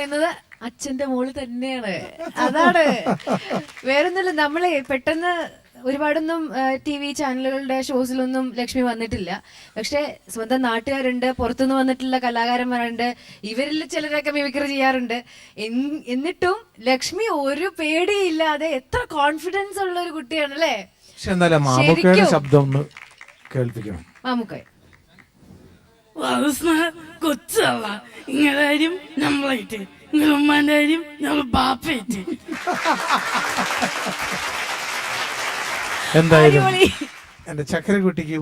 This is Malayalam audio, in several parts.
പറയുന്നത് അച്ഛന്റെ മോള് തന്നെയാണ്. അതാണ്, വേറൊന്നുമില്ല. നമ്മളെ പെട്ടെന്ന് ഒരുപാടൊന്നും TV ചാനലുകളുടെ ഷോസിലൊന്നും ലക്ഷ്മി വന്നിട്ടില്ല. പക്ഷെ സ്വന്തം നാട്ടുകാരുണ്ട്, പുറത്തുനിന്ന് വന്നിട്ടുള്ള കലാകാരന്മാരുണ്ട്, ഇവരിൽ ചിലരൊക്കെ മിമിക്രി ചെയ്യാറുണ്ട്. എന്നിട്ടും ലക്ഷ്മി ഒരു പേടിയില്ലാതെ എത്ര കോൺഫിഡൻസ് ഉള്ള ഒരു കുട്ടിയാണ് അല്ലേ? ശബ്ദം ഒന്ന് കേൾപ്പിക്കണം. മാമുക്കായി കൊച്ചല്ല, ഇങ്ങനെ കാര്യം നമ്മളായിട്ട്, നിങ്ങളുടെ ഉമ്മാന്റെ കാര്യം ഞങ്ങൾ ബാപ്പയായിട്ട്. എന്തായാലും എന്റെ ചക്കരക്കുട്ടിക്ക്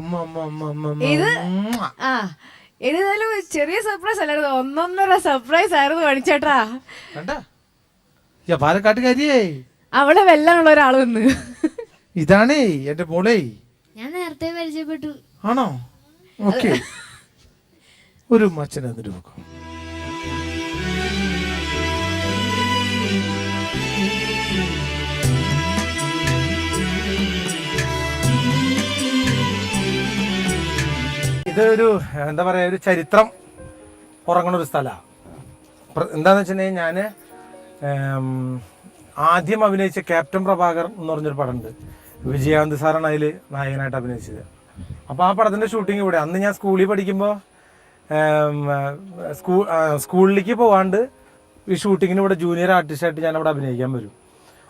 ഏതായാലും ചെറിയ സർപ്രൈസ് അല്ലായിരുന്നു, ഒന്നൊന്നര സർപ്രൈസ് ആയിരുന്നു മണിച്ചേട്ടാ. പാലക്കാട്ടുകാരിയേ, അവളെ വെല്ലാനുള്ള ഒരാൾ വന്ന്. ഇതാണേ എന്റെ മോളെ, ഞാൻ നേരത്തെ പരിചയപ്പെട്ടു. ആണോ? ഓക്കെ, ഒരു മച്ചനെ എന്നിട്ട് നോക്കാം. ഇതൊരു എന്താ പറയാ, ഒരു ചരിത്രം ഉറങ്ങണ ഒരു സ്ഥലമാണ്. എന്താന്ന് വെച്ചിട്ടുണ്ടെങ്കിൽ ഞാൻ ആദ്യം അഭിനയിച്ച ക്യാപ്റ്റൻ പ്രഭാകർ എന്ന് പറഞ്ഞൊരു പടമുണ്ട്. വിജയകാന്ത് സാറാണ് അതിൽ നായകനായിട്ട് അഭിനയിച്ചത്. അപ്പോൾ ആ പടത്തിൻ്റെ ഷൂട്ടിംഗ് ഇവിടെ. അന്ന് ഞാൻ സ്കൂളിൽ പഠിക്കുമ്പോൾ സ്കൂളിലേക്ക് പോകാണ്ട് ഈ ഷൂട്ടിങ്ങിന് ഇവിടെ ജൂനിയർ ആർട്ടിസ്റ്റായിട്ട് ഞാൻ അവിടെ അഭിനയിക്കാൻ വരും.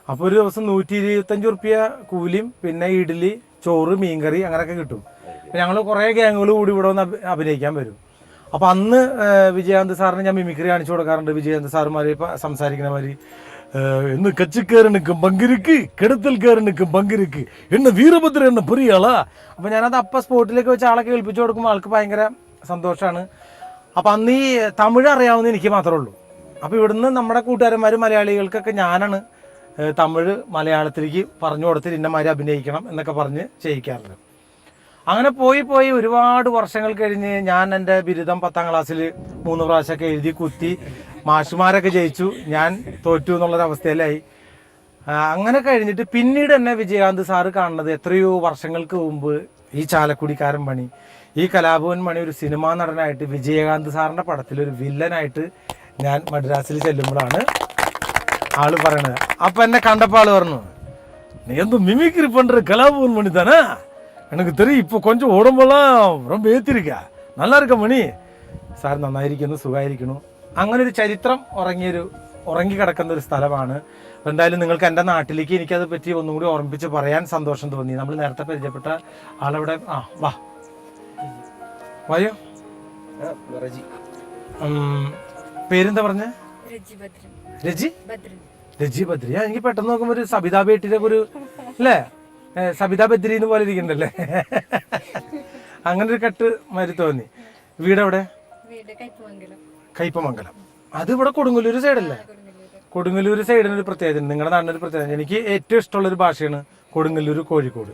അപ്പോൾ ഒരു ദിവസം 125 റുപ്യ കൂലിയും പിന്നെ ഇഡ്ഡലി, ചോറ്, മീൻകറി അങ്ങനെയൊക്കെ കിട്ടും. ഞങ്ങൾ കുറേ ഗ്യാങ്ങുകൾ കൂടി ഇവിടെ വന്ന് അഭിനയിക്കാൻ വരും. അപ്പോൾ അന്ന് വിജയകാന്ത് സാറിന് ഞാൻ മിമിക്രി കാണിച്ചു കൊടുക്കാറുണ്ട്. വിജയകാന്ത് സാറുമാർ സംസാരിക്കുന്ന മാതിരി, എന്ന് കച്ചിക്കാരനുക്കും പങ്കിരിക്ക്, കിടത്തൽക്കാരനുക്കും പങ്കിരിക്ക്, എന്നെ വീരഭദ്ര എന്ന പെരിയ ആളാ. അപ്പോൾ ഞാനത് അപ്പം സ്പോട്ടിലേക്ക് വെച്ച് ആളെ കേൾപ്പിച്ചു കൊടുക്കുമ്പോൾ ആൾക്ക് ഭയങ്കര സന്തോഷമാണ്. അപ്പം അന്ന് ഈ തമിഴ് അറിയാവുന്ന എനിക്ക് മാത്രമേ ഉള്ളൂ. അപ്പോൾ ഇവിടുന്ന് നമ്മുടെ കൂട്ടുകാരന്മാർ മലയാളികൾക്കൊക്കെ ഞാനാണ് തമിഴ് മലയാളത്തിലേക്ക് പറഞ്ഞു കൊടുത്തിട്ട് ഇന്നമാതിരി അഭിനയിക്കണം എന്നൊക്കെ പറഞ്ഞ് ചെയ്യിക്കാറുണ്ട്. അങ്ങനെ പോയി ഒരുപാട് വർഷങ്ങൾ കഴിഞ്ഞ് ഞാൻ എൻ്റെ ബിരുദം 10ാം ക്ലാസ്സിൽ 3 പ്രാവശ്യമൊക്കെ എഴുതി കുത്തി, മാഷുമാരൊക്കെ ജയിച്ചു, ഞാൻ തോറ്റു എന്നുള്ളൊരവസ്ഥയിലായി. അങ്ങനെ കഴിഞ്ഞിട്ട് പിന്നീട് എന്നെ വിജയകാന്ത് സാറ് കാണുന്നത് എത്രയോ വർഷങ്ങൾക്ക് മുമ്പ് ഈ ചാലക്കുടിക്കാരൻ മണി, ഈ കലാഭവൻ മണി ഒരു സിനിമാ നടനായിട്ട് വിജയകാന്ത് സാറിൻ്റെ പടത്തിൽ ഒരു വില്ലനായിട്ട് ഞാൻ മദ്രാസിൽ ചെല്ലുമ്പോഴാണ് ആള് പറയണത്. അപ്പം എന്നെ കണ്ടപ്പോൾ ആള് പറഞ്ഞു, നീ എന്ത് മിമിക്രി പண்ற കലാഭവൻ മണി தானே, எனக்கு தெரியும், இப்போ கொஞ்சம் உடம்பெல்லாம் ரொம்ப ஏற்றிருக்க, நல்லா இருக்க മണി. സാർ നന്നായിരിക്കുന്നു, സുഖമായിരിക്കുന്നു. അങ്ങനെ ഒരു ചരിത്രം ഉറങ്ങിക്കിടക്കുന്ന ഒരു സ്ഥലമാണ്. എന്തായാലും നിങ്ങൾക്ക് എൻ്റെ നാട്ടിലേക്ക് എനിക്കത് പറ്റി ഒന്നും കൂടി ഓർമ്മിപ്പിച്ച് പറയാൻ സന്തോഷം തോന്നി. നമ്മൾ നേരത്തെ പരിചയപ്പെട്ട ആളവിടെ വായോ. പേരെന്താ പറഞ്ഞ? രജി ബദ്രി. എനിക്ക് പെട്ടെന്ന് നോക്കുമ്പോൾ ഒരു സബിതാ ബേട്ടിയുടെ ഒരു അല്ലേ, സബിതാ ബദ്രി എന്ന് പോലെ ഇരിക്കണ്ടല്ലേ. അങ്ങനെ ഒരു കട്ട് മാതിരി തോന്നി. വീടെവിടെ? കയ്പമംഗലം. അത് ഇവിടെ കൊടുങ്ങല്ലൂർ സൈഡല്ലേ? കൊടുങ്ങല്ലൂർ സൈഡിനൊരു പ്രത്യേകത, നിങ്ങളുടെ നാടിനൊരു പ്രത്യേകത. എനിക്ക് ഏറ്റവും ഇഷ്ടമുള്ളൊരു ഭാഷയാണ് കൊടുങ്ങല്ലൂർ, കോഴിക്കോട്.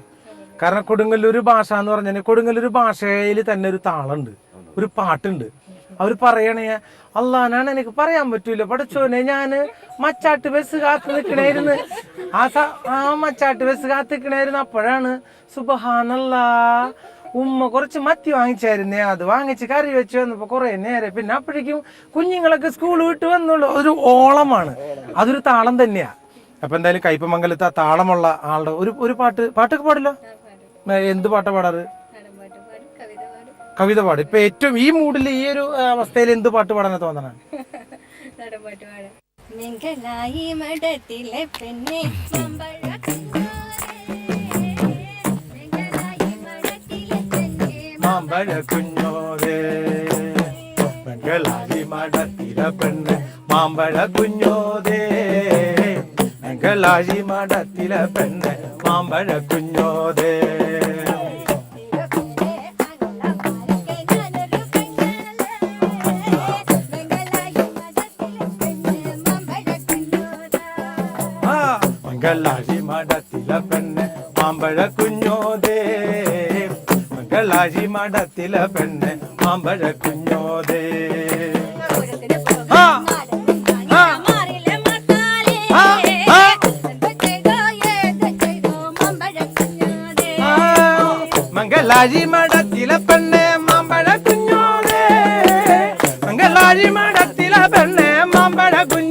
കാരണം കൊടുങ്ങല്ലൂർ ഭാഷ എന്ന് പറഞ്ഞാൽ കൊടുങ്ങല്ലൂർ ഭാഷയിൽ തന്നെ ഒരു താളുണ്ട്, ഒരു പാട്ടുണ്ട്. അവർ പറയണേ, അള്ളാനാണ് എനിക്ക് പറയാൻ പറ്റൂല പഠിച്ചോനെ, ഞാന് മച്ചാട്ട് ബസ് കാത്ത് നിൽക്കണായിരുന്നു, ആ മച്ചാട്ട് ബസ് കാത്ത് നിൽക്കണായിരുന്നു. അപ്പോഴാണ് സുബ്ഹാനല്ലാ, ഉമ്മ കുറച്ച് മത്തി വാങ്ങിച്ചായിരുന്നേ, അത് വാങ്ങിച്ച് കറി വെച്ച് വന്നപ്പോ കുറെ നേരെ, പിന്നെ അപ്പോഴേക്കും കുഞ്ഞുങ്ങളൊക്കെ സ്കൂൾ വിട്ട് വന്നുള്ളൂ. ഒരു ഓളമാണ്, അതൊരു താളം തന്നെയാ. അപ്പൊ എന്തായാലും കയ്പമംഗലത്ത് ആ താളമുള്ള ആളുടെ ഒരു പാട്ടൊക്കെ പാടില്ല. എന്ത് പാട്ടാ പാടാറ്? കവിത പാടും. ഇപ്പൊ ഏറ്റവും ഈ മൂഡിൽ, ഈ ഒരു അവസ്ഥയിൽ എന്ത് പാട്ട് പാടാനാ തോന്നണ? മാമ്പഴ കുഞ്ഞോരേ മംഗളാരി മഠത്തിലെ പെണ്ണ്, മാമ്പഴ കുഞ്ഞോരേ മംഗളാരി മഠത്തിലെ പെണ്ണ്, മാമ്പഴ കുഞ്ഞോരേ. മംഗളാരി മഠത്തിലെ പെണ്ണ്, മാമ്പഴ കുഞ്ഞോദേ, മംഗളാരി മഠത്തിലെ പെണ്ണ്, മാമ്പഴ കുഞ്ഞോദേ. മംഗളാരി മഠത്തിലെ പെണ്ണ്, മാമ്പഴ കുഞ്ഞോദേ, മംഗളാരി മഠത്തിലെ പെണ്ണ്, മാമ്പഴ കുഞ്ഞോദേ.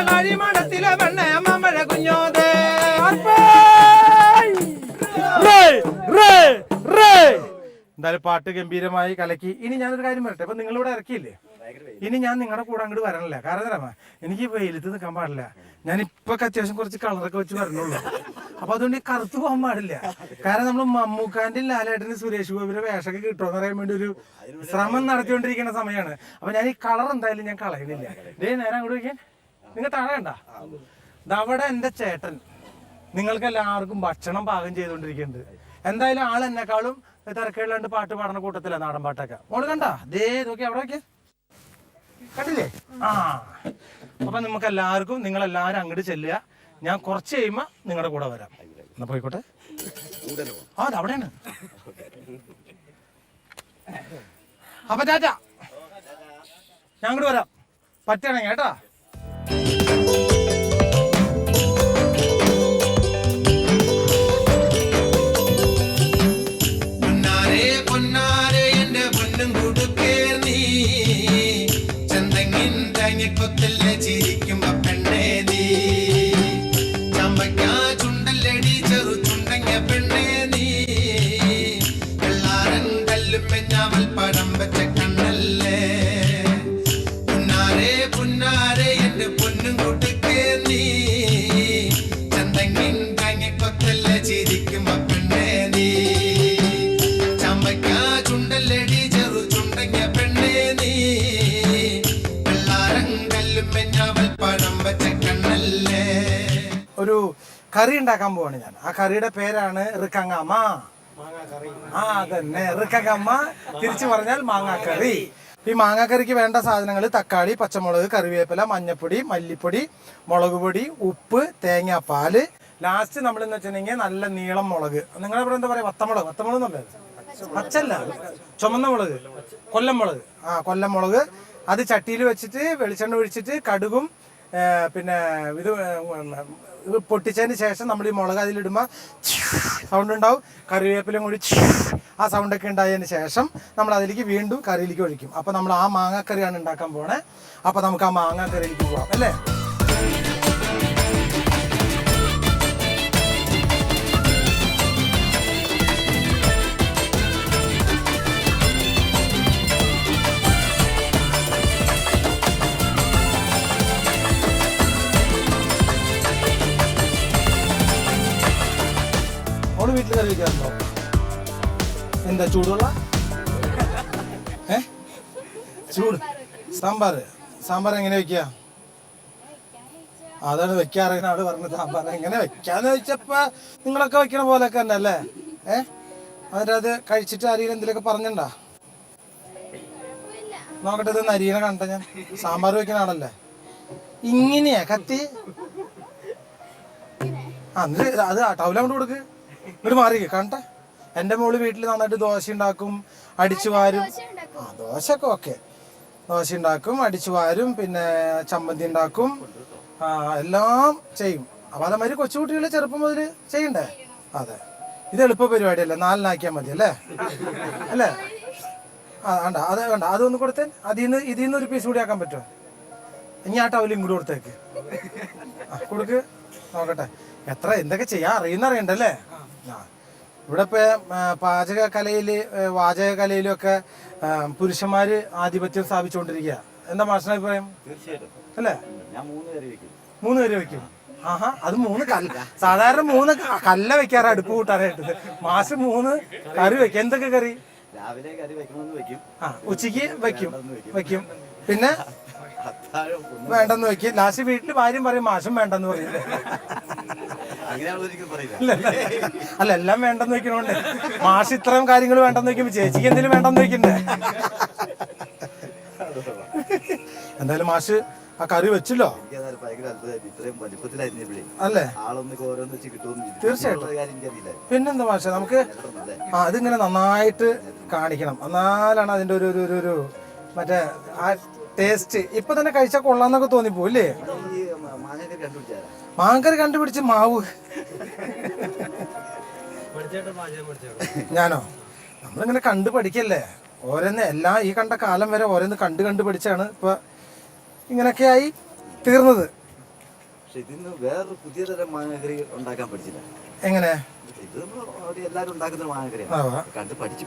കഴിമണത്തിലെ പെണ്ണെ അമ്മമ്മഴ കുഞ്ഞോതേ എന്തായാലും പാട്ട് ഗംഭീരമായി കലക്കി. ഇനി ഞാനൊരു കാര്യം പറയട്ടെ, ഇപ്പൊ നിങ്ങളിവിടെ ഇറക്കിയില്ലേ, ഇനി ഞാൻ നിങ്ങളുടെ കൂടെ അങ്ങോട്ട് വരണില്ല. കാരണം എന്താ, എനിക്ക് വെയിലത്ത് നിൽക്കാൻ പാടില്ല. ഞാൻ ഇപ്പൊ അത്യാവശ്യം കുറച്ച് കളറൊക്കെ വെച്ച് വരണുള്ളൂ. അപ്പൊ അതുകൊണ്ട് ഈ കറുത്ത് പോകാൻ പാടില്ല. കാരണം നമ്മൾ മമ്മൂക്കാന്റെ ലാലേട്ടന് സുരേഷ് ഗോപിയുടെ വേഷമൊക്കെ കിട്ടുമെന്ന് പറയാൻ വേണ്ടി ഒരു ശ്രമം നടത്തിക്കൊണ്ടിരിക്കുന്ന സമയമാണ്. അപ്പൊ ഞാൻ ഈ കളർ എന്തായാലും ഞാൻ കളയുന്നില്ല. നേരെ അങ്ങോട്ട് വയ്ക്കാൻ നിങ്ങൾ താഴെ കണ്ട അവിടെ എന്റെ ചേട്ടൻ നിങ്ങൾക്ക് എല്ലാവർക്കും ഭക്ഷണം പാകം ചെയ്തുകൊണ്ടിരിക്കുന്നുണ്ട്. എന്തായാലും ആൾ എന്നെക്കാളും തിരക്കുകളിലാണ്ട് പാട്ട് പാടുന്ന കൂട്ടത്തില നാടൻ പാട്ടൊക്കെ. മോള് കണ്ട ദേ നോക്കി അവിടെ നോക്കിയ കണ്ടില്ലേ? ആ അപ്പൊ നമുക്ക് എല്ലാവർക്കും നിങ്ങളെല്ലാരും അങ്ങോട്ട് ചെല്ലുക. ഞാൻ കുറച്ച് കഴിയുമ്പോ നിങ്ങളുടെ കൂടെ വരാം. എന്നാ പോയിക്കോട്ടെ. ആ അവിടെയാണ്. അപ്പൊ ചാച്ചാ ഞാൻ അങ്ങോട്ട് വരാം പറ്റണേ കേട്ടാ. ഒരു കറി ഉണ്ടാക്കാൻ പോവാണ് ഞാൻ. ആ കറിയുടെ പേരാണ് റിക്കങ്ങമ്മ. ആ അതന്നെ റിക്കങ്ങമ്മ, തിരിച്ചു പറഞ്ഞാൽ മാങ്ങാക്കറി. ഈ മാങ്ങാക്കറിക്ക് വേണ്ട സാധനങ്ങൾ തക്കാളി, പച്ചമുളക്, കറിവേപ്പില, മഞ്ഞപ്പൊടി, മല്ലിപ്പൊടി, മുളക് പൊടി, ഉപ്പ്, തേങ്ങാപ്പാല്. ലാസ്റ്റ് നമ്മൾ എന്ന് വെച്ചിട്ടുണ്ടെങ്കിൽ നല്ല നീളം മുളക്. നിങ്ങളിവിടെ എന്താ പറയാ, വത്തമുളക്? വത്തമുളക് എന്നല്ലേ, പച്ചല്ല, ചുമന്ന മുളക്, കൊല്ലം മുളക്. ആ കൊല്ലം മുളക്. അത് ചട്ടിയിൽ വെച്ചിട്ട് വെളിച്ചെണ്ണ ഒഴിച്ചിട്ട് കടുകും പിന്നെ ഇത് പൊട്ടിച്ചതിന് ശേഷം നമ്മൾ ഈ മുളക് അതിലിടുമ്പോൾ സൗണ്ട് ഉണ്ടാവും. കറിവേപ്പിലും കൂടി ആ സൗണ്ടൊക്കെ ഉണ്ടായതിന് ശേഷം നമ്മൾ അതിലേക്ക് വീണ്ടും കറിയിലേക്ക് ഒഴിക്കും. അപ്പോൾ നമ്മൾ ആ മാങ്ങാക്കറിയാണ് ഉണ്ടാക്കാൻ പോണേ. അപ്പോൾ നമുക്ക് ആ മാങ്ങാക്കറിയിലേക്ക് പോവാം അല്ലേ? വീട്ടിൽ കറി വെക്കാറുണ്ടോ? എന്താ ചൂടുള്ള ചൂട് സാമ്പാർ എങ്ങനെ വെക്കുക? അതാണ് വെക്കാറിങ്ങനെ അവിടെ പറഞ്ഞത്. സാമ്പാർ എങ്ങനെ വെക്കാന്ന് ചോദിച്ചപ്പോ നിങ്ങളൊക്കെ വെക്കണ പോലെയൊക്കെ തന്നെ അല്ലേ? എന്നിട്ട് അത് കഴിച്ചിട്ട് ആരെങ്കിലും എന്തെങ്കിലുമൊക്കെ പറഞ്ഞിട്ടുണ്ടാ? നോക്കട്ടെ, ഇത് നരീനെ കണ്ട ഞാൻ. സാമ്പാർ വെക്കുന്ന ആളല്ലേ? ഇങ്ങനെയാ കത്തി? അത് ടൗല കൊണ്ട് കൊടുക്ക്. ഇങ്ങോട്ട് മാറിക്കേ കാണട്ടെ. എൻ്റെ മോള് വീട്ടിൽ നന്നായിട്ട് ദോശ ഉണ്ടാക്കും, അടിച്ചു വാരും. ആ ദോശയൊക്കെ ഓക്കെ. ദോശ ഉണ്ടാക്കും, അടിച്ചു വാരും, പിന്നെ ചമ്മന്തി ഉണ്ടാക്കും, എല്ലാം ചെയ്യും. അപ്പം അതേമാതിരി കൊച്ചുകുട്ടികൾ ചെറുപ്പം മുതൽ ചെയ്യണ്ടേ? അതെ, ഇത് എളുപ്പ പരിപാടിയല്ലേ, 4 മതി അല്ലേ? അല്ലേ? വേണ്ട അത് വേണ്ട, അതൊന്ന് കൊടുത്തേ. ഇതിൽ നിന്ന് ഒരു പീസ് കൂടി ആക്കാൻ പറ്റുമോ? ഇനി ആ ടവലും കൂടി കൊടുത്തേക്ക്. കൊടുക്ക് നോക്കട്ടെ എന്തൊക്കെ ചെയ്യാൻ അറിയണ്ടല്ലേ? ഇവിടെ ഇപ്പൊ വാചകകലയിലും ഒക്കെ പുരുഷന്മാര് ആധിപത്യം സ്ഥാപിച്ചുകൊണ്ടിരിക്കുക. എന്താ മാഷിന്റെ അഭിപ്രായം? അല്ലേ? 3 കറി വെക്കും. ആഹാ, അത് 3 കല്ല. സാധാരണ 3 കല്ല വെക്കാറ് അടുപ്പ് കൂട്ടാനായിട്ട്. മാഷ് 3 കറി വെക്കും. എന്തൊക്കെ കറി? ഉച്ചക്ക് വെക്കും. പിന്നെ വേണ്ടെന്ന് വെക്കും. ലാസ്റ്റ് വീട്ടില് ഭാര്യം പറയും മാഷും വേണ്ടെന്ന് പറയും. അല്ല, എല്ലാം വേണ്ടെന്ന് വെക്കണോണ്ട് മാഷ് ഇത്രയും കാര്യങ്ങൾ വേണ്ടെന്ന് വെക്കുമ്പോ ചേച്ചിക്ക് എന്തെങ്കിലും വേണ്ടെന്ന് വെക്കണ്ടേ? എന്തായാലും മാഷ് ആ കറി വെച്ചല്ലോ അല്ലേ? തീർച്ചയായിട്ടും. പിന്നെന്താ മാഷ, നമുക്ക് അതിങ്ങനെ നന്നായിട്ട് കാണിക്കണം. എന്നാലാണ് അതിന്റെ ഒരു മറ്റേ ആ ടേസ്റ്റ്. ഇപ്പൊ തന്നെ കഴിച്ചാൽ കൊള്ളാന്നൊക്കെ തോന്നിപ്പോല്ലേ? മാങ്ങക്കറി കണ്ടുപിടിച്ച് മാവ് ഞാനോ? നമ്മളിങ്ങനെ കണ്ടു പഠിക്കല്ലേ ഓരോന്ന്. എല്ലാം ഈ കണ്ട കാലം വരെ ഓരോന്ന് കണ്ടു പഠിച്ചാണ് ഇപ്പൊ ഇങ്ങനൊക്കെ ആയി തീർന്നത്. പക്ഷെ ഇതിന്ന് വേറൊരു പുതിയ തരം മാങ്ങാക്കറി ഉണ്ടാക്കാൻ പഠിച്ചില്ല. എങ്ങനെ? ഇത് നമ്മൾ എല്ലാവരും ഉണ്ടാക്കുന്ന മാങ്ങാക്കറിയാണ്. കണ്ട് പഠിച്ച്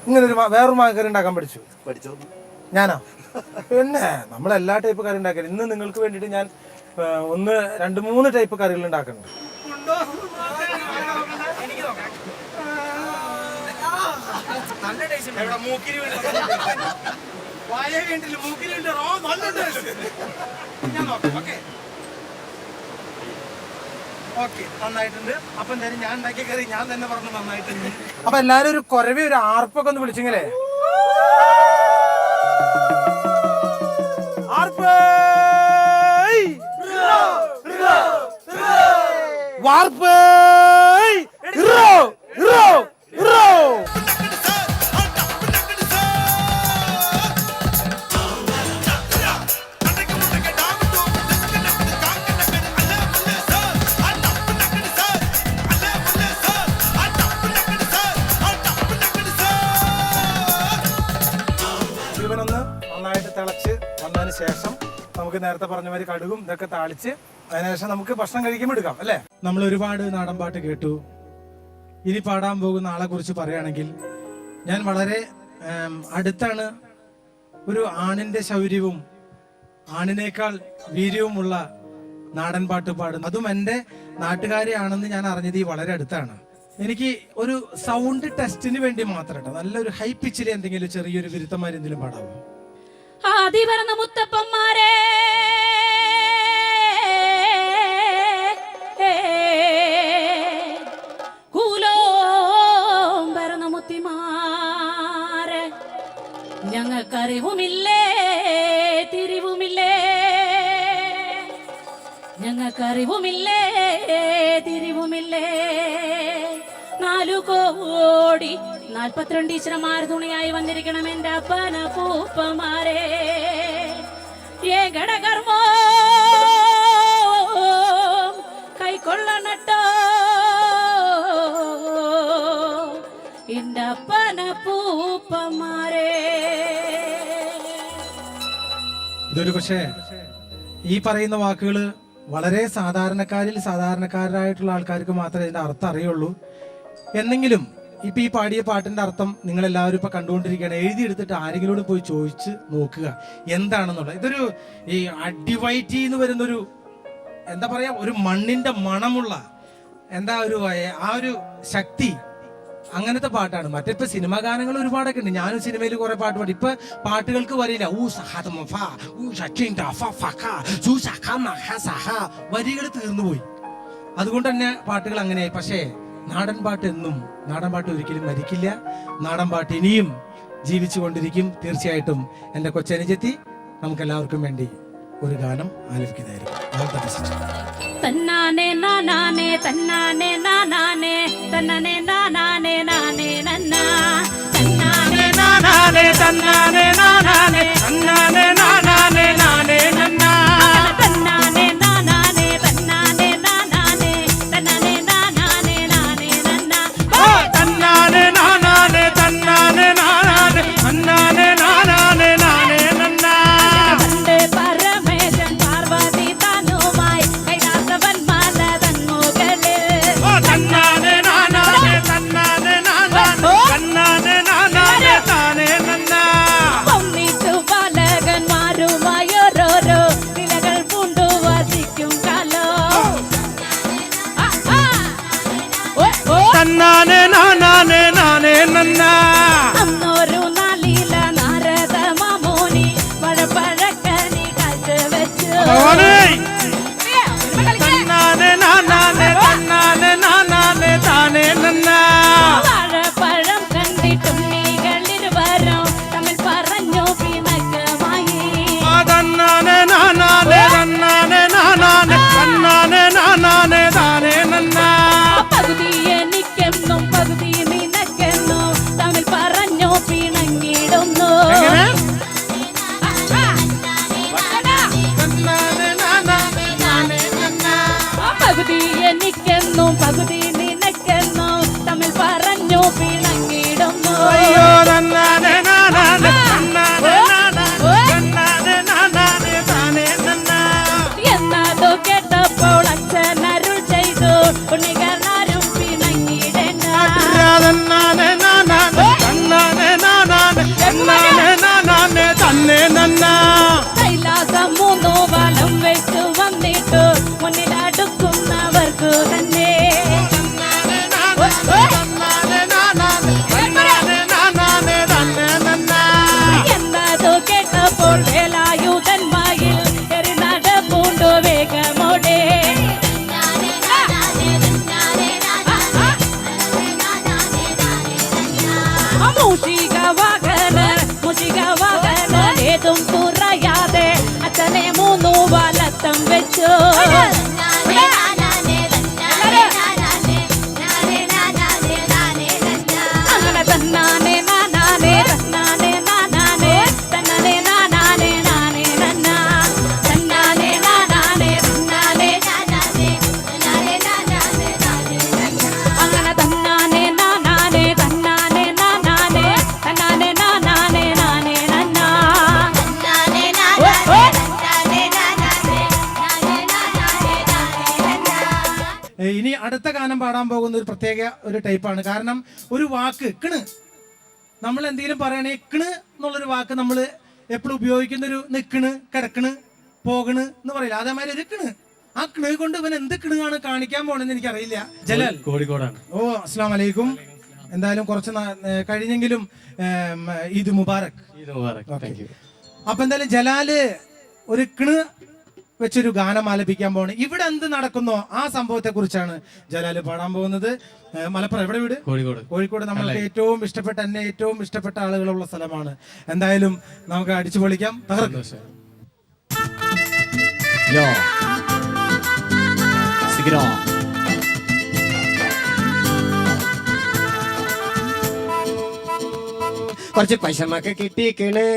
ഇങ്ങനെ ഒരു വേറൊരു മാങ്ങക്കറി ഉണ്ടാക്കാൻ പഠിച്ചോ? ഞാനാ? പിന്നെ നമ്മളെല്ലാ ടൈപ്പ് കറി ഉണ്ടാക്കരുത്. ഇന്ന് നിങ്ങൾക്ക് വേണ്ടിയിട്ട് ഞാൻ 2-3 ടൈപ്പ് കറികൾ ഉണ്ടാക്കുന്നുണ്ട്. നന്നായിട്ടുണ്ട്. അപ്പൊ എന്തായാലും ഞാൻ ഉണ്ടാക്കിയ കറി ഞാൻ തന്നെ പറഞ്ഞു നന്നായിട്ടുണ്ട്. അപ്പൊ എല്ലാരും ഒരു കൊരവി ഒരു ആർപ്പൊക്കെ ഒന്ന് വിളിച്ചെങ്കിലേ ഇവനൊന്ന് നന്നായിട്ട് തിളച്ച് വന്നതിന് ശേഷം നമുക്ക് നേരത്തെ പറഞ്ഞ മാതിരി കടുകും ഇതൊക്കെ താളിച്ച് അതിനുശേഷം നമുക്ക് ഭക്ഷണം കഴിക്കുമ്പോൾ എടുക്കാം അല്ലേ? നമ്മൾ ഒരുപാട് നാടൻ പാട്ട് കേട്ടു. ഇനി പാടാൻ പോകുന്ന ആളെ കുറിച്ച് പറയുകയാണെങ്കിൽ ഞാൻ വളരെ അടുത്താണ് ഒരു ആണിന്റെ ശൗര്യവും ആണിനേക്കാൾ വീര്യവുമുള്ള നാടൻ പാട്ട് പാടുന്നത്. അതും എൻ്റെ നാട്ടുകാരെയാണെന്ന് ഞാൻ അറിഞ്ഞത് ഈ വളരെ അടുത്താണ്. എനിക്ക് ഒരു സൗണ്ട് ടെസ്റ്റിന് വേണ്ടി മാത്രം നല്ലൊരു ഹൈ പിച്ചിൽ എന്തെങ്കിലും ചെറിയൊരു വിരുദ്ധമാര് എന്തെങ്കിലും പാടാമോ? ആദി പറഞ്ഞ മുത്തപ്പന്മാരെ കൂലോം പറഞ്ഞ മുത്തിമാരെ ഞങ്ങൾക്കറിവുമില്ലേ തിരിവുമില്ലേ ഞങ്ങൾക്കറിവുമില്ലേ തിരിവുമില്ലേ 4 കോടി 42 ഈശ്വരന്മാർ തുണിയായി വന്നിരിക്കണം എന്റെ അപ്പന പൂപ്പമാരെ ഏകടകർമ്മോ കൈക്കൊള്ളണട്ടോ എന്റെ അപ്പന പൂപ്പമാരെ. ഇതൊരു പക്ഷേ ഈ പറയുന്ന വാക്കുകള് വളരെ സാധാരണക്കാരായിട്ടുള്ള ആൾക്കാർക്ക് മാത്രമേ ഇതിന്റെ അർത്ഥം അറിയുള്ളൂ. എന്നെങ്കിലും ഇപ്പൊ ഈ പാടിയ പാട്ടിന്റെ അർത്ഥം നിങ്ങൾ എല്ലാവരും ഇപ്പൊ കണ്ടുകൊണ്ടിരിക്കുകയാണ്. എഴുതിയെടുത്തിട്ട് ആരെങ്കിലും പോയി ചോദിച്ച് നോക്കുക എന്താണെന്നുള്ളത്. ഇതൊരു ഈ അടിവയറ്റി എന്ന് വരുന്നൊരു എന്താ പറയാ ഒരു മണ്ണിന്റെ മണമുള്ള എന്താ ഒരു ആ ഒരു ശക്തി അങ്ങനത്തെ പാട്ടാണ്. മറ്റിപ്പോ സിനിമാ ഗാനങ്ങൾ ഒരുപാടൊക്കെ ഉണ്ട്. ഞാനും സിനിമയിൽ കുറെ പാട്ട് പാടി. ഇപ്പൊ പാട്ടുകൾക്ക് വരില്ല വരികൾ തീർന്നു പോയി. അതുകൊണ്ട് തന്നെ പാട്ടുകൾ അങ്ങനെയായി. പക്ഷേ നാടൻ പാട്ട് എന്നും നാടൻ പാട്ട് ഒരിക്കലും മരിക്കില്ല. നാടൻ പാട്ട് ഇനിയും ജീവിച്ചു കൊണ്ടിരിക്കും. തീർച്ചയായിട്ടും എൻ്റെ കൊച്ചനുജത്തി നമുക്ക് എല്ലാവർക്കും വേണ്ടി ഒരു ഗാനം ആലപിക്കുന്നതായിരിക്കും. തന്നാനെ നാനാനെ തന്നാനെ നാനാനെ തന്നാനെ നാനാനെ നാനേ നന്നാ തന്നാനെ നാനാനെ തന്നാനെ നാനാനെ തന്നാനെ നാനാനെ നാനേ നന്നാ തന്നാനെ നാനാനെ തന്നാനെ നാനാനെ തന്നാനെ നാനാനെ നാനേ നന്നാ തന്നാനെ നാനാനെ തന്നാനെ നാനാനെ തന്നാനെ നാനാനെ നാനേ നന്നാ വന്ദേ പരമേശൻ പാർവതി താനുമായി കൈലാസവൻ മാല തങ്ങുകളിൽ തന്നാനെ നാനാനെ തന്നാനെ നാനാനെ തന്നാനെ നാനാനെ താനേ നന്നാ ഒന്നിച്ചു ബാലകന്മാരുമായി ഓരോരോ നിലകൾ പൂണ്ടു വസിക്കും കാലോ തന്നാനെ നാനാനെ നാനേ നന്നാ അന്നൊരു നാളില നാരദ മാമോനി പഴപ്പഴക്കനി കാഴ്ച വെച്ചു തന്നാനെ നാനാനെ തന്നാനെ നാനാനെ താനേ നന്നാ വാഴപ്പഴം കണ്ടിട്ടും നീകളിരുവരും തമ്മിൽ പറഞ്ഞു പിണക്കമായി തന്നാനെ നാനാനെ തന്നാനെ നാനാനെ തന്നാനെ നാനാനെ താനേ നന്നാ പകുതി എനിക്കെന്നും പകുതി നിനക്കെന്നും തമ്മിൽ പറഞ്ഞു പിണങ്ങിടുന്നു തന്നാനെ അങ്ങനെ തന്നാനെ നാനാനെ തന്നാനെ നാനാനെ തന്നാനെ നാനാനെ നാനേ നന്നാ തന്നാനെ നാനാനെ തന്നാനെ നാനാനെ തന്നാനെ നാനാനെ നാനേ നന്നാ അങ്ങനെ തന്നാനെ നാനാനെ തന്നാനെ നാനാനെ തന്നാനെ നാനാനെ നാനേ നന്നാ തന്നാനെ നാനാനെ തന്നാനെ നാനാനെ നാനേ നാനാനെ നാനേ നന്നാ. ഇനി അടുത്ത ഗാനം പാടാൻ പോകുന്ന ഒരു പ്രത്യേക ഒരു ടൈപ്പാണ്. കാരണം ഒരു വാക്ക് ഇക്കണ്, നമ്മൾ എന്തെങ്കിലും പറയണേ ഇക്കണ് എന്നുള്ളൊരു വാക്ക് നമ്മൾ എപ്പോഴും ഉപയോഗിക്കുന്ന ഒരു നിക്കണ്, കിടക്കണ്, പോകണ് എന്ന് പറയില്ല. അതേമാതിരി ഇരിക്കണ്. ആ കിണ് കൊണ്ട് ഇവൻ എന്ത് കിണുകാണ് കാണിക്കാൻ പോണെന്ന് എനിക്കറിയില്ല. ജലാൽ കോഴിക്കോടാണ്. ഓ അസ്സലാമു അലൈക്കും. എന്തായാലും കുറച്ച് കഴിഞ്ഞെങ്കിലും ഈദ് മുബാറക്. അപ്പൊ എന്തായാലും ജലാല് ഒരു കിണ് വെച്ചൊരു ഗാനം ആലപിക്കാൻ പോവാണ്. ഇവിടെ എന്ത് നടക്കുന്നോ ആ സംഭവത്തെ കുറിച്ചാണ് ജലാല് പാടാൻ പോകുന്നത്. മലപ്പുറം എവിടെ വീട്? കോഴിക്കോട്. കോഴിക്കോട് നമ്മൾക്ക് ഏറ്റവും ഇഷ്ടപ്പെട്ട, എന്നെ ഏറ്റവും ഇഷ്ടപ്പെട്ട ആളുകളുള്ള സ്ഥലമാണ്. എന്തായാലും നമുക്ക് അടിച്ചു പൊളിക്കാം. തകർക്കും. കുറച്ച് പൈസമൊക്കെ കിട്ടിക്കണ്,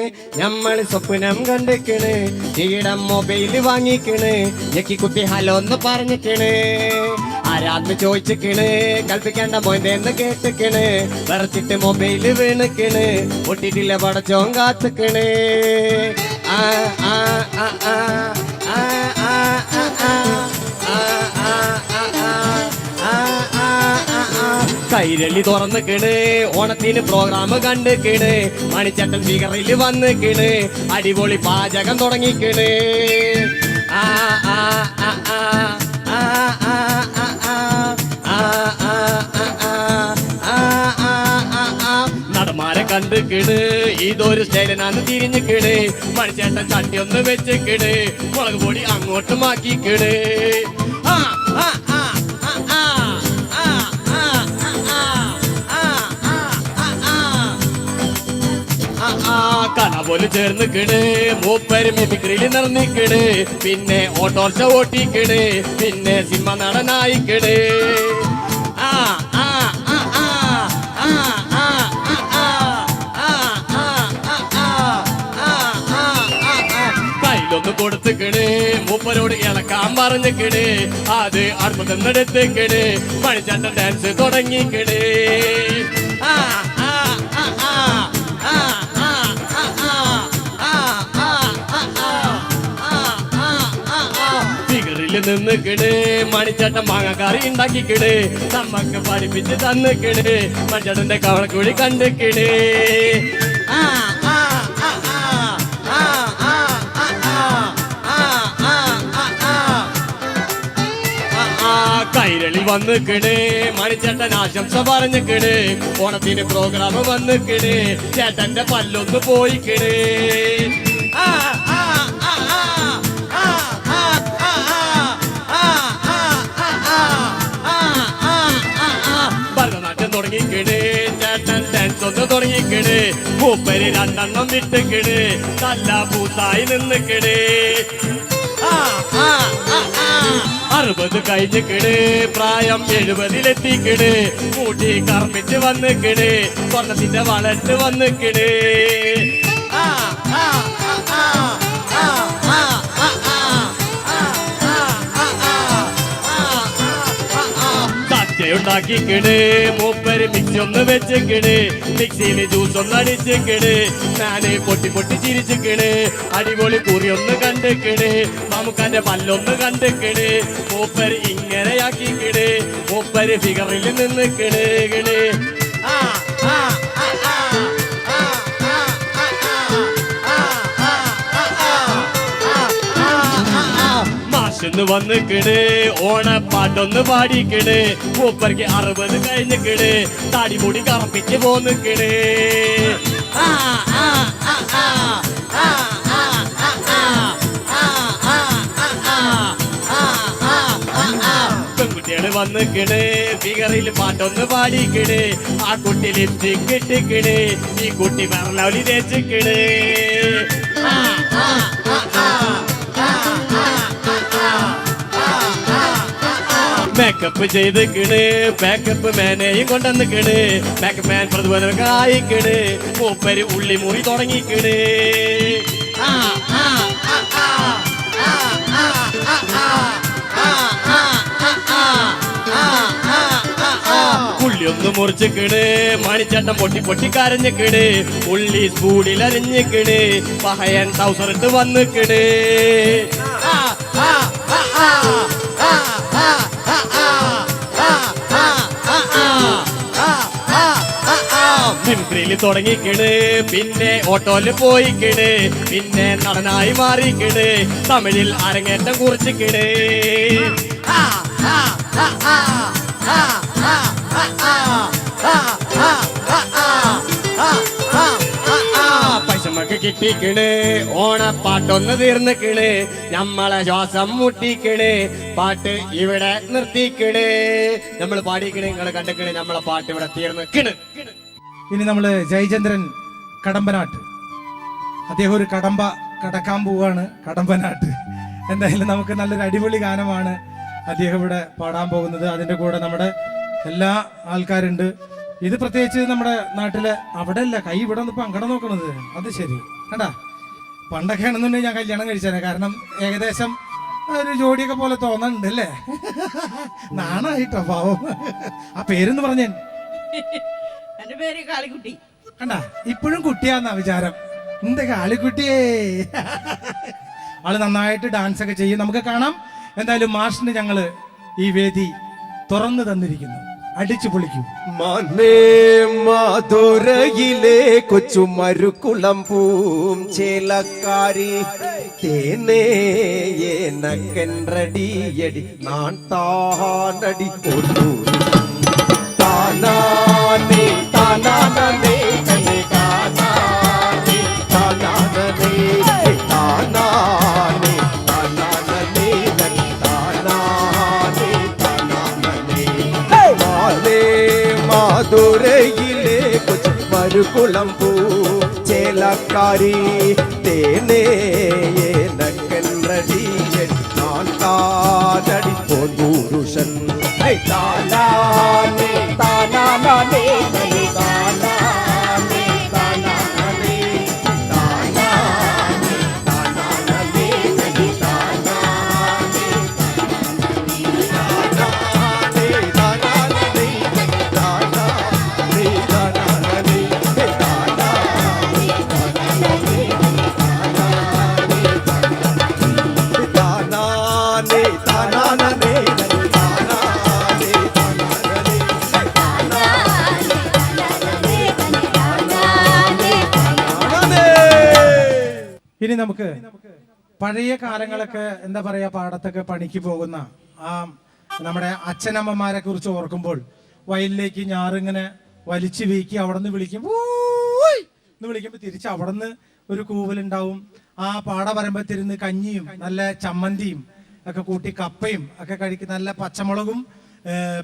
നമ്മൾ സ്വപ്നം കണ്ടിക്കണ്, ഈടം മൊബൈല് വാങ്ങിക്കണ്, ഞെക്കി കുത്തി ഹലോ എന്ന് പറഞ്ഞിക്കണ്, ആരാന്ന് ചോദിച്ചിക്കണ്, കൽപ്പിക്കേണ്ട മോന്തെന്ന് കേട്ടിക്കണ്, വിറച്ചിട്ട് മൊബൈല് വീണിക്കണ്, ഒട്ടിട്ടില്ല പടച്ചോൻ കാത്തിക്കണ്. ആ ആ ആ ആ ആ ആ ആ കൈരളി തുറന്നിക്കണ്, ഓണത്തിന് പ്രോഗ്രാം കണ്ടിക്കണ്, മണിച്ചട്ടൻ ഫിഗറിൽ വന്നിക്കണ്, അടിപൊളി പാചകം തുടങ്ങിക്കണ്. ആ ആ ആ ആ ആ ആ നടന്മാരെ കണ്ടിക്കണ്, ഇതൊരു സ്റ്റൈലിനാന്ന് തിരിഞ്ഞിക്കണ്, മണിച്ചേട്ടൻ ചട്ടി ഒന്ന് വെച്ചിക്കണ്, മുളക് പൊടി അങ്ങോട്ടും ആക്കിക്കണ്. ആ ആ ആ ആ കണപോല് ചേർന്നിക്കണ്, മൂപ്പര് മിമിക്രിയിൽ നിറഞ്ഞിക്കണ്, പിന്നെ ഓട്ടോറിക്ഷ ഓട്ടിക്കണ്, പിന്നെ സിനിമ നടനായിക്കണ്. ആ ആ ആ ആ ആ ആ കയ്യിലൊന്ന് കൊടുത്തിക്കണ്, മൂപ്പരോട് ഇളക്കാൻ പറഞ്ഞിക്കണ്, അത് അടുപ്പത്തെടുത്തിക്കണ്, മണിച്ചട്ടൻ ഡാൻസ് തുടങ്ങിക്കണ്. ആ ആ ആ ആ ഫിഗറിൽ നിന്നിക്കണ്, മണിച്ചട്ടൻ മാങ്ങാക്കറി ഉണ്ടാക്കിക്കണ്, നമ്മക്ക് പഠിപ്പിച്ച് തന്നിക്കണ്, മണിച്ചട്ടന്റെ കവളക്കുഴി കണ്ടിക്കണ്. ആ ആ ആ ആ കൈരളി വന്നിക്കണ്, മണിച്ചേട്ടൻ ആശംസ പറഞ്ഞിക്കണ്, ഓണത്തിന് പ്രോഗ്രാം വന്നിക്കണ്, ചേട്ടന്റെ പല്ലൊന്ന് പോയിക്കണ്. ആ ആ ആ ആ ഭരതനാട്യം തുടങ്ങിക്കണ്, ചേട്ടൻ ഡാൻസ് ഒന്ന് തുടങ്ങിക്കണ്, മൂപ്പര് രണ്ടെണ്ണം വിട്ടിക്കണ്, നല്ല പൂത്തായി നിന്നിക്കണ്. 60 കഴിഞ്ഞിക്കണ്, പ്രായം 70-ലെത്തിക്കണ്, കൂട്ടി കർമ്മിച്ച് വന്നിക്കണ്, സ്വർണത്തിന്റെ വളട്ട് വന്നിക്കണ്. ഉണ്ടാക്കിക്കണ്, മൂപ്പര് മിക്സി ഒന്ന് വെച്ചിക്കണ്, മിക്സിയില് ജ്യൂസ് ഒന്ന് അടിച്ചിക്കണ്, ഞാന് പൊട്ടി പൊട്ടി ചിരിച്ചിക്കണ്, അടിപൊളി കുറി ഒന്ന് കണ്ടിക്കണ്, നമുക്കന്റെ പല്ലൊന്ന് കണ്ടിക്കണ്, മൂപ്പര് ഇങ്ങനെയാക്കിക്കണ്, മൂപ്പര് ഫിഗറിൽ നിന്നിക്കണ്. ആ ആ ആ ആ മാഷെന്ന് വന്നിക്കണ്, ഓണപ്പാട്ടൊന്ന് പാടിക്കണ്, മൂപ്പർക്ക് 60 കഴിഞ്ഞിക്കണ്, താടിമുടി കറപ്പിച്ച് പോന്നിക്കണ്. പെൺകുട്ടികള് വന്നിക്കണ്, ഫിഗറിൽ പാട്ടൊന്ന് പാടിക്കണ്, ആ കുട്ടി ലിപ്സ്റ്റിക് ഇട്ടിക്കണ്, ഈ കുട്ടി വെറലൗലി തേച്ചിക്കണ്. മേക്കപ്പ് ചെയ്തിക്കണ് മേക്കപ്പ് മാനെയും കൊണ്ടുവന്നിക്കണ് മേക്കപ്പ് മാൻ പ്രതിബന്ധനൊക്കെ ആയിക്കണ് മൂപ്പര് ഉള്ളി മുറി തുടങ്ങിക്കണ് ഉള്ളി ഒന്ന് മുറിച്ചിക്കണ് മണിച്ചട്ടം പൊട്ടി പൊട്ടി കരഞ്ഞിക്കണ് ഉള്ളി സ്പൂണിൽ അരിഞ്ഞിക്കണ് പഹയൻ ട്രൗസർ ഇട്ട് വന്നിക്കണ് മിമിക്രിയിൽ തുടങ്ങിക്കണ് പിന്നെ ഓട്ടോയില് പോയിക്കണ് പിന്നെ നടനായി മാറിക്കണ് തമിഴിൽ അരങ്ങേറ്റം കുറിച്ചിക്കണ് പൈസമ്മക്ക് കിട്ടിക്കണ് ഓണപ്പാട്ടൊന്ന് തീർന്നിക്കണ് നമ്മളെ ശ്വാസം മുട്ടിക്കണ് പാട്ട് ഇവിടെ നിർത്തിക്കണ് നമ്മൾ പാടിക്കണ് നിങ്ങൾ കണ്ടിക്കണ് നമ്മളെ പാട്ട് ഇവിടെ തീർന്നിക്കണ്. ഇനി നമ്മള് ജയചന്ദ്രൻ കടമ്പനാട്ട്, അദ്ദേഹം ഒരു കടമ്പ കടക്കാൻ പോവാണ്, കടമ്പനാട്ട്. എന്തായാലും നമുക്ക് നല്ലൊരു അടിപൊളി ഗാനമാണ് അദ്ദേഹം ഇവിടെ പാടാൻ പോകുന്നത്. അതിന്റെ കൂടെ നമ്മുടെ എല്ലാ ആൾക്കാരുണ്ട്. ഇത് പ്രത്യേകിച്ച് നമ്മുടെ നാട്ടിലെ അവിടെ അല്ല, കൈ ഇവിടെ ഒന്ന് പങ്കടം നോക്കണത്. അത് ശരി കണ്ടാ, പണ്ടൊക്കെ ആണെന്നുണ്ടെങ്കിൽ ഞാൻ കല്യാണം കഴിച്ചേനെ. കാരണം ഏകദേശം ഒരു ജോഡിയൊക്കെ പോലെ തോന്നുന്നുണ്ട് അല്ലേ? നാണായിട്ടോ പാവം. ആ പേരെന്ന് പറഞ്ഞേ? എന്റെ പേര് കാളിക്കുട്ടി. കണ്ടാ, ഇപ്പോഴും കുട്ടിയാന്നാ വിചാരം. എന്ത് കാളിക്കുട്ടിയേ. ആള് നന്നായിട്ട് ഡാൻസ് ഒക്കെ ചെയ്യും. നമുക്ക് കാണാം. എന്തായാലും മാഷിന് ഞങ്ങള് ഈ വേദി തുറന്നു തന്നിരിക്കുന്നു. അടിച്ചു പൊളിക്കും. മന്നേ മധുരയിലെ കൊച്ചുമരുക്കുളം പൂം ചേലക്കാരി തേനേ എനക്കെன்றടിയടി നാൻ താനടി ഒരു താനാനേ താനാനേ തനേ താനാനേ താനാനേ താനാനേ താനാനേ താനാനേ താനാനേ മാലേ മധുരയിലെ കൊച്ചുമരുക്കുളം പൂ ചേലക്കാരി തേനേ എനക്കെன்றടിയടി നാൻ താനടി പുരുഷൻ താനാനേ താനാനേ തനേ താനാനേ താനാനേ താനാനേ താനാനേ തനേ താനാനേ താനാനേ താനാനേ താനാനേ താനാനേ താനാനേ താനാനേ ഇനി നമുക്ക് പഴയ കാലങ്ങളൊക്കെ എന്താ പറയാ, പാടത്തൊക്കെ പണിക്ക് പോകുന്ന ആ നമ്മുടെ അച്ഛനമ്മമാരെ കുറിച്ച് ഓർക്കുമ്പോൾ വയലിലേക്ക് ഞാറിങ്ങനെ വലിച്ചു വീക്കി അവിടെ നിന്ന് വിളിക്കും എന്ന് വിളിക്കുമ്പോൾ തിരിച്ച് അവിടെ നിന്ന് ഒരു കൂവലുണ്ടാവും. ആ പാടവരമ്പത്തിരുന്ന് കഞ്ഞിയും നല്ല ചമ്മന്തിയും ഒക്കെ കൂട്ടി കപ്പയും ഒക്കെ കഴിക്കും. നല്ല പച്ചമുളകും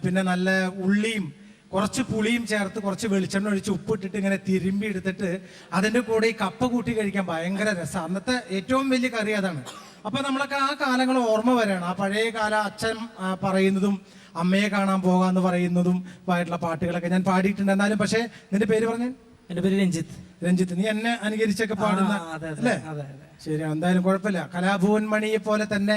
പിന്നെ നല്ല ഉള്ളിയും കുറച്ച് പുളിയും ചേർത്ത് കുറച്ച് വെളിച്ചെണ്ണ ഒഴിച്ച് ഉപ്പിട്ടിട്ട് ഇങ്ങനെ തിരുമ്പി എടുത്തിട്ട് അതിൻ്റെ കൂടെ ഈ കപ്പ കൂട്ടി കഴിക്കാൻ ഭയങ്കര രസമാണ്. അന്നത്തെ ഏറ്റവും വലിയ കറി അതാണ്. അപ്പൊ നമ്മളൊക്കെ ആ കാലങ്ങൾ ഓർമ്മ വരികയാണ്. ആ പഴയ കാല അച്ഛൻ പറയുന്നതും അമ്മയെ കാണാൻ പോകാന്ന് പറയുന്നതും ആയിട്ടുള്ള പാട്ടുകളൊക്കെ ഞാൻ പാടിയിട്ടുണ്ട്. എന്നാലും പക്ഷേ നിന്റെ പേര് പറഞ്ഞേ? എന്റെ പേര് രഞ്ജിത്ത്. രഞ്ജിത്ത്, നീ എന്നെ അനുകരിച്ചൊക്കെ പാടുന്ന അല്ലേ? ശരി, എന്തായാലും കുഴപ്പമില്ല. കലാഭവൻ മണിയെ പോലെ തന്നെ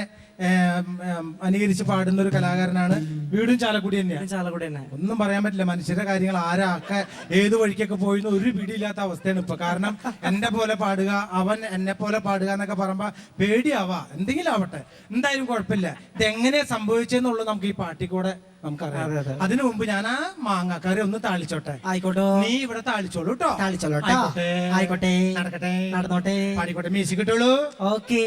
അനുകരിച്ച് പാടുന്ന ഒരു കലാകാരനാണ്. വീടും ചാലക്കുടി തന്നെയാണ്. ഒന്നും പറയാൻ പറ്റില്ല. മനുഷ്യരുടെ കാര്യങ്ങൾ ആരാക്കെ ഏത് വഴിക്കൊക്കെ പോയിന്ന് ഒരു പിടിയില്ലാത്ത അവസ്ഥയാണ് ഇപ്പൊ. കാരണം എന്നെ പോലെ പാടുക, അവൻ എന്നെ പോലെ പാടുക എന്നൊക്കെ പറയുമ്പോ പേടിയാവാ. എന്തെങ്കിലും ആവട്ടെ, എന്തായാലും കുഴപ്പമില്ല. ഇതെങ്ങനെ സംഭവിച്ചെന്നുള്ളത് നമുക്ക് ഈ പാട്ടിക്കൂടെ നമുക്കറിയാം. അതിനു മുമ്പ് ഞാൻ ആ മാങ്ങാക്കറി ഒന്ന് താളിച്ചോട്ടെ. ആയിക്കോട്ടോ. നീ ഇവിടെ താളിച്ചോളൂ കേട്ടോ. താളിച്ചോളൂ. ആയിക്കോട്ടെ, നടക്കട്ടെ, നടന്നോട്ടെ, പാടിക്കോട്ടെ, മ്യൂസിക് കിട്ടുള്ളൂ. ഓക്കെ.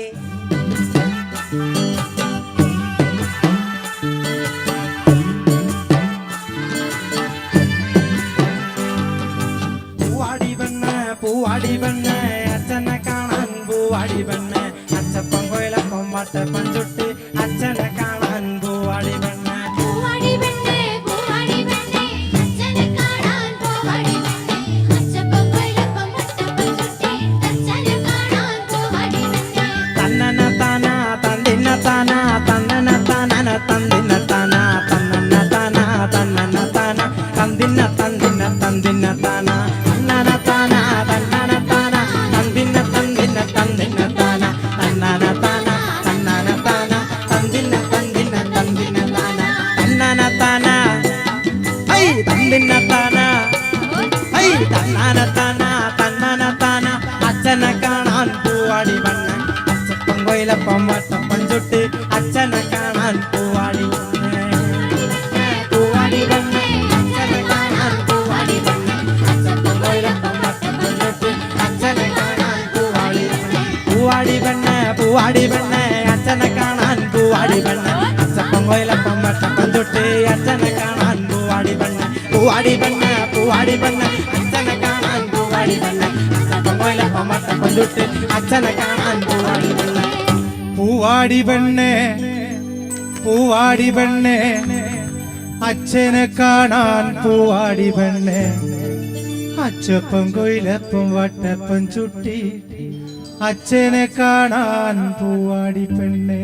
പൂവാടി പെണ്ണ് പൂവാടി പെണ്ണ് അച്ഛനെ കാണാൻ പൂവാടി പെണ്ണ് അച്ചപ്പം കൊയിലപ്പം വട്ടപ്പം ചുട്ട് അച്ഛനെ കാണാൻ പൂവാടി പെണ്ണ്. പൂവാടി പെണ്ണേ പൂവാടി പെണ്ണേ അച്ഛനെ കാണാൻ പൂവാടി പെണ്ണേ അച്ചപ്പം കൊയിലപ്പം വട്ടപ്പം ചുട്ടി അച്ഛനെ കാണാൻ പൂവാടി പെണ്ണേ. തന്നന താന തന്ദിന താന തന്നന താനന തന്ദിന താന തന്ന തന്തിന താന തന്നാന താന ഐ തന്തിന താന ഐ തന്നാന താന തന്നാന താന അച്ഛനെ കാണാൻ പൂവാടി വണ്ണ അച്ചപ്പം കൊയിലപ്പം വട്ടപ്പം ചുട്ട് അച്ഛനെ കാണാൻ പൂവാടി പൂവാടി വണ്ണ അച്ഛനെ കാണാൻ പൂവാടി വണ്ണ അച്ചപ്പം കൊയിലപ്പം വട്ടപ്പം ചുട്ട് അച്ഛനെ കാണാൻ പൂവാടി പൂവാടി വണ്ണ പൂവാടി വണ്ണ അച്ഛനെ കാണാൻ പൂവാടി വണ്ണ അച്ചപ്പം കൊയിലപ്പം വട്ടപ്പം ചുട്ട് അച്ഛനെ കാണാൻ പൂവാടി വണ്ണ പൂവാടി വണ്ണ പൂവാടി വണ്ണ അച്ഛനെ കാണാൻ പൂവാടി വണ്ണ അച്ചപ്പം കൊയിലപ്പം വട്ടപ്പം ചുട്ട് അച്ഛനെ കാണാൻ പൂവാടി വണ്ണ പൂവാടി പെണ്ണേ പൂവാടി പെണ്ണേ അച്ഛനെ കാണാൻ പൂവാടി പെണ്ണേ അച്ചപ്പം കൊയിലപ്പം വട്ടപ്പം ചുട്ടി അച്ഛനെ കാണാൻ പൂവാടി പെണ്ണേ